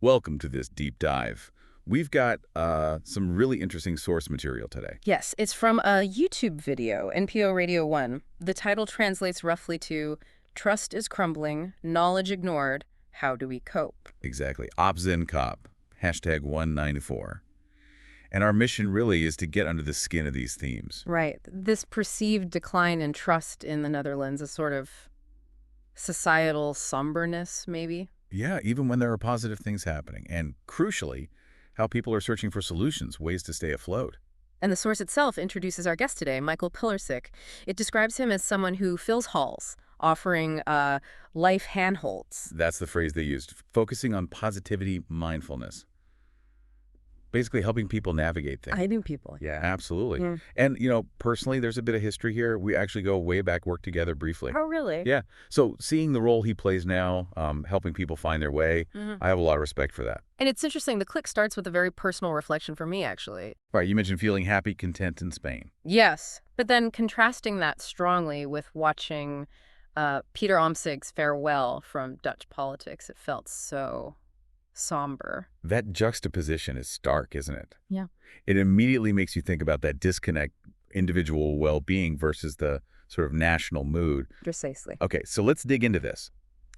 Welcome to this deep dive. We've got some really interesting source material today. Yes, it's from a YouTube video, NPO Radio 1. The title translates roughly to Trust is Crumbling, Knowledge Ignored, How Do We Cope? Exactly. OpZenCop, hashtag 194. And our mission really is to get under the skin of these themes. Right. This perceived decline in trust in the Netherlands, a sort of societal somberness, maybe? Yeah, even when there are positive things happening. And crucially, how people are searching for solutions, ways to stay afloat. And the source itself introduces our guest today, Michael Pilarczyk. It describes him as someone who fills halls, offering life handholds. That's the phrase they used, focusing on positivity, mindfulness. Basically helping people navigate things. I knew people. Yeah, absolutely. Yeah. And, personally, there's a bit of history here. We actually go way back, work together briefly. Oh, really? Yeah. So seeing the role he plays now, helping people find their way, I have a lot of respect for that. And it's interesting, the click starts with a very personal reflection for me, actually. Right, you mentioned feeling happy, content in Spain. Yes, but then contrasting that strongly with watching Peter Omtzig's farewell from Dutch politics, it felt so somber. That juxtaposition is stark, isn't it? Yeah. It immediately makes you think about that disconnect, individual well-being versus the sort of national mood. Precisely. Okay, so let's dig into this.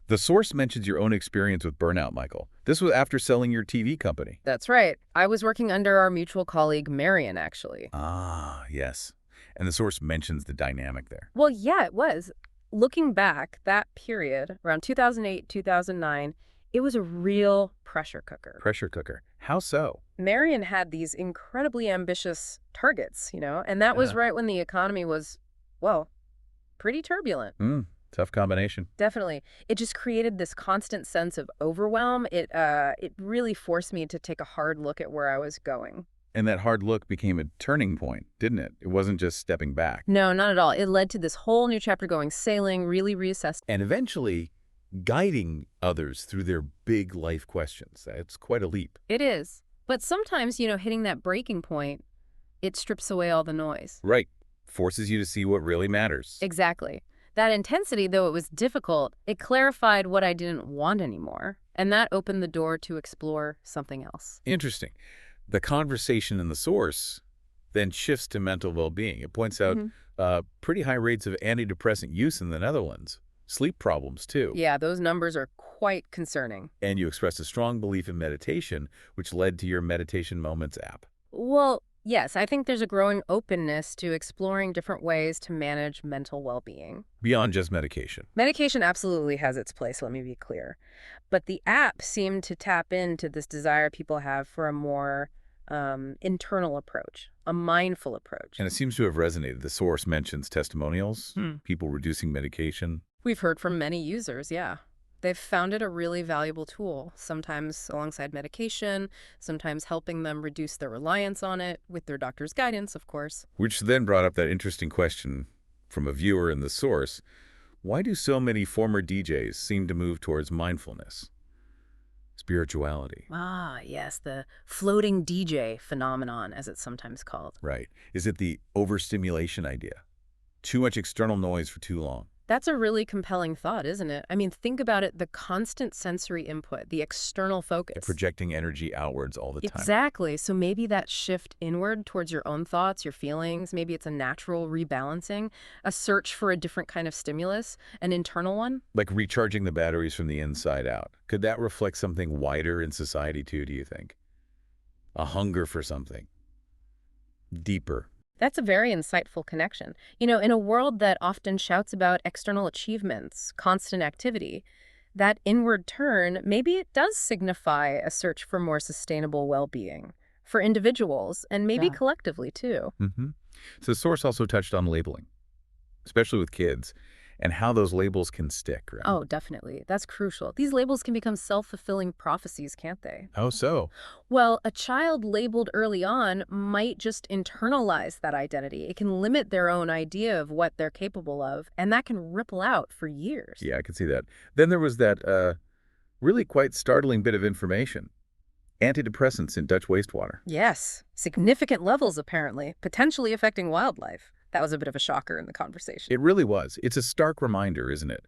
The source mentions your own experience with burnout, Michael. This was after selling your TV company. That's right. I was working under our mutual colleague, Marion, actually. Ah, yes. And the source mentions the dynamic there. Well, yeah, it was. Looking back, that period, around 2008, 2009, it was a real pressure cooker. Pressure cooker. How so? Marion had these incredibly ambitious targets, and that was right when the economy was, well, pretty turbulent. Tough combination. Definitely. It just created this constant sense of overwhelm. It really forced me to take a hard look at where I was going. And that hard look became a turning point, didn't it? It wasn't just stepping back. No, not at all. It led to this whole new chapter going sailing, really reassessed. And eventually guiding others through their big life questions. It's quite a leap. It is. But sometimes, hitting that breaking point, it strips away all the noise. Right. Forces you to see what really matters. Exactly. That intensity, though it was difficult, it clarified what I didn't want anymore. And that opened the door to explore something else. Interesting. The conversation in the source then shifts to mental well-being. It points out pretty high rates of antidepressant use in the Netherlands. Sleep problems, too. Yeah, those numbers are quite concerning. And you expressed a strong belief in meditation, which led to your Meditation Moments app. Well, yes, I think there's a growing openness to exploring different ways to manage mental well-being. Beyond just medication. Medication absolutely has its place, let me be clear. But the app seemed to tap into this desire people have for a more internal approach, a mindful approach. And it seems to have resonated. The source mentions testimonials, people reducing medication. We've heard from many users, yeah. They've found it a really valuable tool, sometimes alongside medication, sometimes helping them reduce their reliance on it, with their doctor's guidance, of course. Which then brought up that interesting question from a viewer in the source. Why do so many former DJs seem to move towards mindfulness? Spirituality. Ah, yes, the floating DJ phenomenon, as it's sometimes called. Right. Is it the overstimulation idea? Too much external noise for too long. That's a really compelling thought, isn't it? I mean, think about it, the constant sensory input, the external focus. Projecting energy outwards all the time. Exactly. So maybe that shift inward towards your own thoughts, your feelings, maybe it's a natural rebalancing, a search for a different kind of stimulus, an internal one. Like recharging the batteries from the inside out. Could that reflect something wider in society too, do you think? A hunger for something deeper. That's a very insightful connection. In a world that often shouts about external achievements, constant activity, that inward turn, maybe it does signify a search for more sustainable well-being for individuals and maybe collectively, too. So the source also touched on labeling, especially with kids, and how those labels can stick, right? Oh, definitely. That's crucial. These labels can become self-fulfilling prophecies, can't they? How so? Well, a child labeled early on might just internalize that identity. It can limit their own idea of what they're capable of, and that can ripple out for years. Yeah, I can see that. Then there was that really quite startling bit of information. Antidepressants in Dutch wastewater. Yes, significant levels apparently, potentially affecting wildlife. That was a bit of a shocker in the conversation. It really was. It's a stark reminder, isn't it?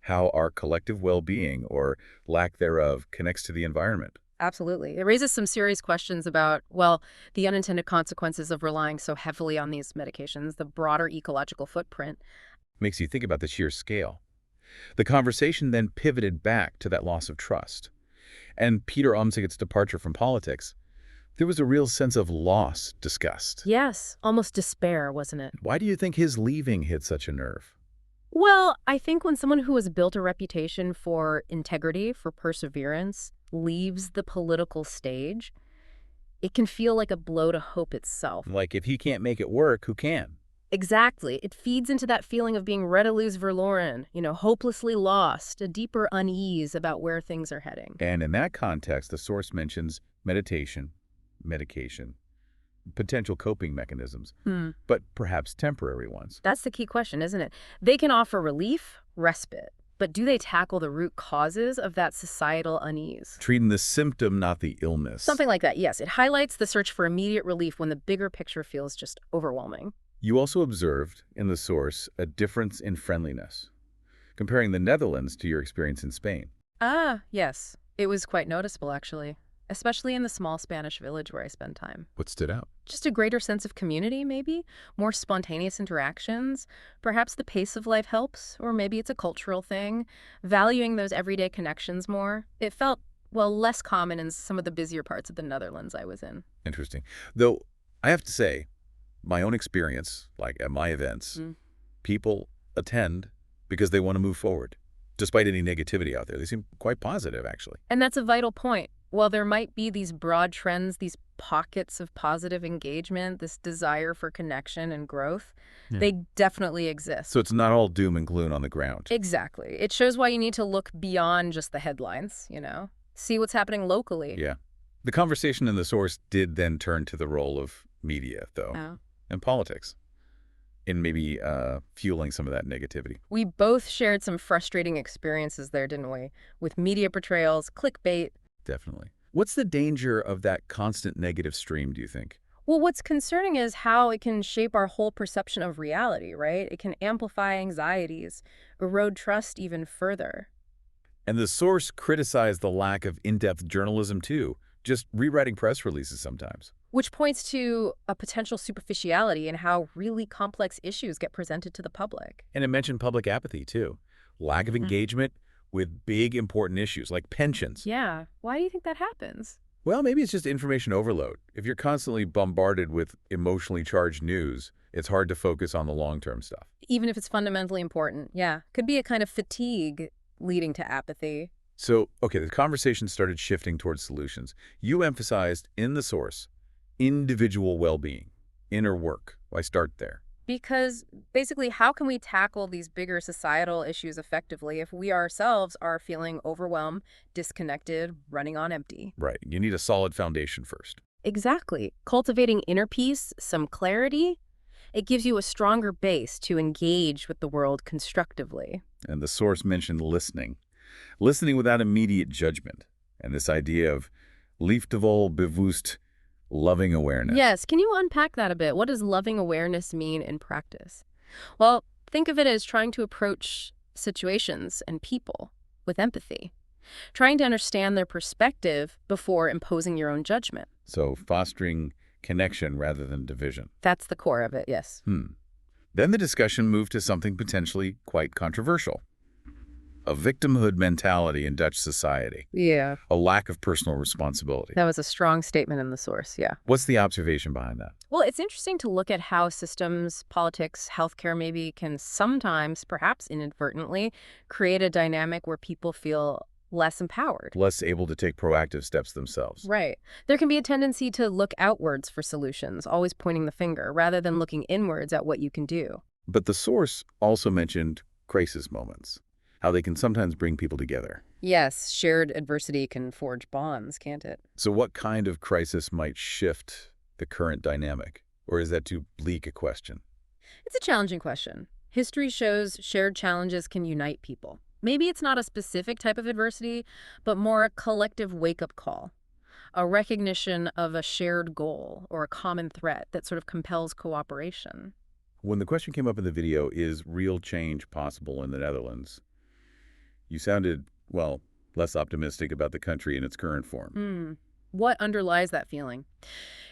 How our collective well-being, or lack thereof, connects to the environment. Absolutely. It raises some serious questions about, well, the unintended consequences of relying so heavily on these medications, the broader ecological footprint. Makes you think about the sheer scale. The conversation then pivoted back to that loss of trust. And Peter Omsig's departure from politics, there was a real sense of loss discussed. Yes, almost despair, wasn't it? Why do you think his leaving hit such a nerve? Well, I think when someone who has built a reputation for integrity, for perseverance, leaves the political stage, it can feel like a blow to hope itself. Like, if he can't make it work, who can? Exactly. It feeds into that feeling of being redolus verloren, hopelessly lost, a deeper unease about where things are heading. And in that context, the source mentions meditation, medication, potential coping mechanisms, but perhaps temporary ones. That's the key question, isn't it? They can offer relief, respite, but do they tackle the root causes of that societal unease? Treating the symptom, not the illness. Something like that, yes. It highlights the search for immediate relief when the bigger picture feels just overwhelming. You also observed, in the source, a difference in friendliness, comparing the Netherlands to your experience in Spain. Ah, yes. It was quite noticeable, actually, especially in the small Spanish village where I spend time. What stood out? Just a greater sense of community, maybe? More spontaneous interactions? Perhaps the pace of life helps, or maybe it's a cultural thing. Valuing those everyday connections more. It felt, well, less common in some of the busier parts of the Netherlands I was in. Interesting. Though, I have to say, my own experience, like at my events, people attend because they want to move forward. Despite any negativity out there, they seem quite positive, actually. And that's a vital point. While there might be these broad trends, these pockets of positive engagement, this desire for connection and growth, they definitely exist. So it's not all doom and gloom on the ground. Exactly. It shows why you need to look beyond just the headlines, See what's happening locally. Yeah. The conversation in the source did then turn to the role of media, though, Oh. and politics, in maybe fueling some of that negativity. We both shared some frustrating experiences there, didn't we? With media portrayals, clickbait. Definitely. What's the danger of that constant negative stream, do you think? Well, what's concerning is how it can shape our whole perception of reality, right? It can amplify anxieties, erode trust even further. And the source criticized the lack of in-depth journalism, too, just rewriting press releases sometimes. Which points to a potential superficiality in how really complex issues get presented to the public. And it mentioned public apathy, too. Lack of engagement with big, important issues like pensions. Yeah. Why do you think that happens? Well, maybe it's just information overload. If you're constantly bombarded with emotionally charged news, it's hard to focus on the long-term stuff. Even if it's fundamentally important, yeah. Could be a kind of fatigue leading to apathy. So, okay, the conversation started shifting towards solutions. You emphasized in the source individual well-being, inner work. Why start there? Because basically, how can we tackle these bigger societal issues effectively if we ourselves are feeling overwhelmed, disconnected, running on empty? Right. You need a solid foundation first. Exactly. Cultivating inner peace, some clarity, it gives you a stronger base to engage with the world constructively. And the source mentioned listening. Listening without immediate judgment. And this idea of liefdevol bewust, loving awareness. Yes, can you unpack that a bit? What does loving awareness mean in practice? Well, think of it as trying to approach situations and people with empathy, trying to understand their perspective before imposing your own judgment. So fostering connection rather than division. That's the core of it, yes. Then the discussion moved to something potentially quite controversial. A victimhood mentality in Dutch society. Yeah. A lack of personal responsibility. That was a strong statement in the source, yeah. What's the observation behind that? Well, it's interesting to look at how systems, politics, healthcare maybe can sometimes, perhaps inadvertently, create a dynamic where people feel less empowered. Less able to take proactive steps themselves. Right. There can be a tendency to look outwards for solutions, always pointing the finger, rather than looking inwards at what you can do. But the source also mentioned crisis moments. How they can sometimes bring people together. Yes, shared adversity can forge bonds, can't it? So what kind of crisis might shift the current dynamic? Or is that too bleak a question? It's a challenging question. History shows shared challenges can unite people. Maybe it's not a specific type of adversity, but more a collective wake-up call. A recognition of a shared goal or a common threat that sort of compels cooperation. When the question came up in the video, is real change possible in the Netherlands? You sounded, well, less optimistic about the country in its current form. What underlies that feeling?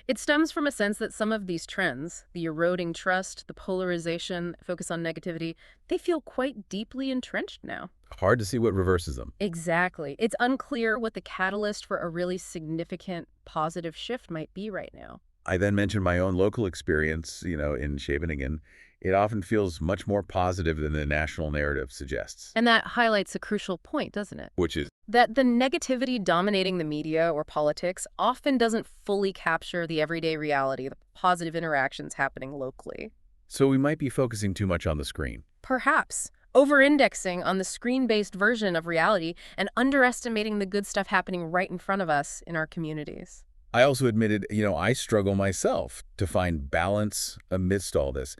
It stems from a sense that some of these trends, the eroding trust, the polarization, focus on negativity, they feel quite deeply entrenched now. Hard to see what reverses them. Exactly. It's unclear what the catalyst for a really significant positive shift might be right now. I then mentioned my own local experience, in Scheveningen. It often feels much more positive than the national narrative suggests. And that highlights a crucial point, doesn't it? Which is, That the negativity dominating the media or politics often doesn't fully capture the everyday reality, the positive interactions happening locally. so we might be focusing too much on the screen. Perhaps over-indexing on the screen-based version of reality and underestimating the good stuff happening right in front of us in our communities. I also admitted, I struggle myself to find balance amidst all this.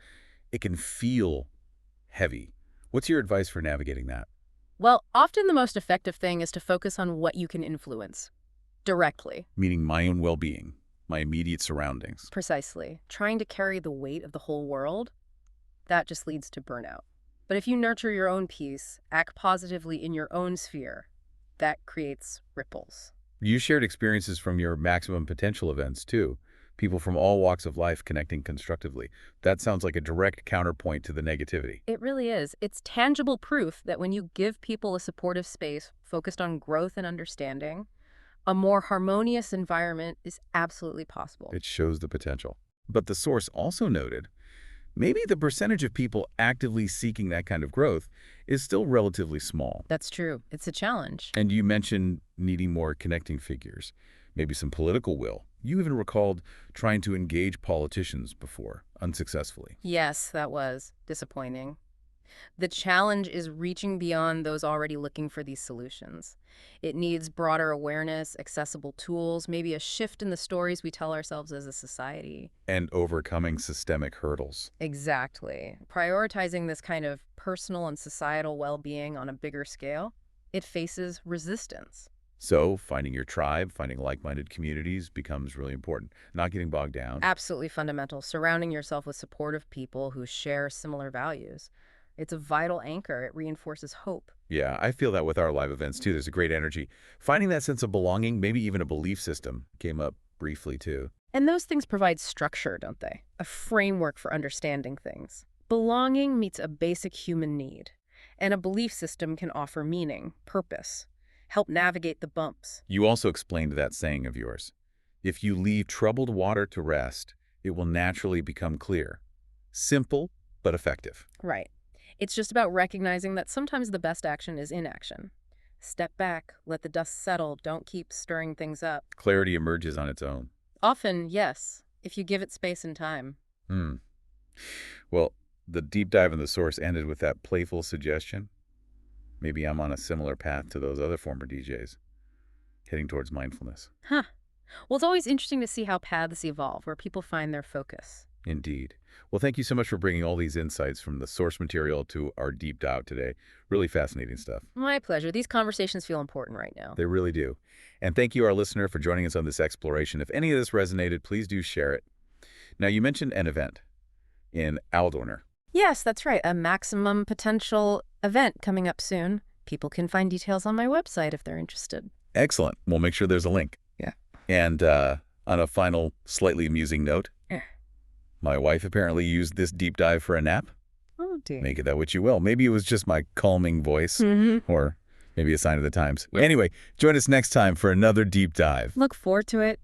It can feel heavy. What's your advice for navigating that? Well, often the most effective thing is to focus on what you can influence directly. Meaning my own well-being, my immediate surroundings. Precisely. Trying to carry the weight of the whole world, that just leads to burnout. But if you nurture your own peace, act positively in your own sphere, that creates ripples. You shared experiences from your maximum potential events, too. People from all walks of life connecting constructively. That sounds like a direct counterpoint to the negativity. It really is. It's tangible proof that when you give people a supportive space focused on growth and understanding, a more harmonious environment is absolutely possible. It shows the potential. But the source also noted, maybe the percentage of people actively seeking that kind of growth is still relatively small. That's true. It's a challenge. And you mentioned needing more connecting figures, maybe some political will. You even recalled trying to engage politicians before, unsuccessfully. Yes, that was disappointing. The challenge is reaching beyond those already looking for these solutions. It needs broader awareness, accessible tools, maybe a shift in the stories we tell ourselves as a society. And overcoming systemic hurdles. Exactly. Prioritizing this kind of personal and societal well-being on a bigger scale, it faces resistance. So finding your tribe, finding like-minded communities becomes really important. Not getting bogged down. Absolutely fundamental. Surrounding yourself with supportive people who share similar values. It's a vital anchor. It reinforces hope. Yeah, I feel that with our live events, too. There's a great energy. Finding that sense of belonging, maybe even a belief system, came up briefly, too. And those things provide structure, don't they? A framework for understanding things. Belonging meets a basic human need, and a belief system can offer meaning, purpose, help navigate the bumps. You also explained that saying of yours. If you leave troubled water to rest, it will naturally become clear. Simple, but effective. Right. It's just about recognizing that sometimes the best action is inaction. Step back, let the dust settle, don't keep stirring things up. Clarity emerges on its own. Often, yes, if you give it space and time. Well, the deep dive in the source ended with that playful suggestion. Maybe I'm on a similar path to those other former DJs, heading towards mindfulness. Huh. Well, it's always interesting to see how paths evolve, where people find their focus. Indeed. Well, thank you so much for bringing all these insights from the source material to our deep dive today. Really fascinating stuff. My pleasure. These conversations feel important right now. They really do. And thank you, our listener, for joining us on this exploration. If any of this resonated, please do share it. Now, you mentioned an event in Aldorner. Yes, that's right. A maximum potential event coming up soon. People can find details on my website if they're interested. Excellent. We'll make sure there's a link. Yeah. And on a final, slightly amusing note, my wife apparently used this deep dive for a nap. Oh, dear. Make it that what you will. Maybe it was just my calming voice, or maybe a sign of the times. Anyway, join us next time for another deep dive. Look forward to it.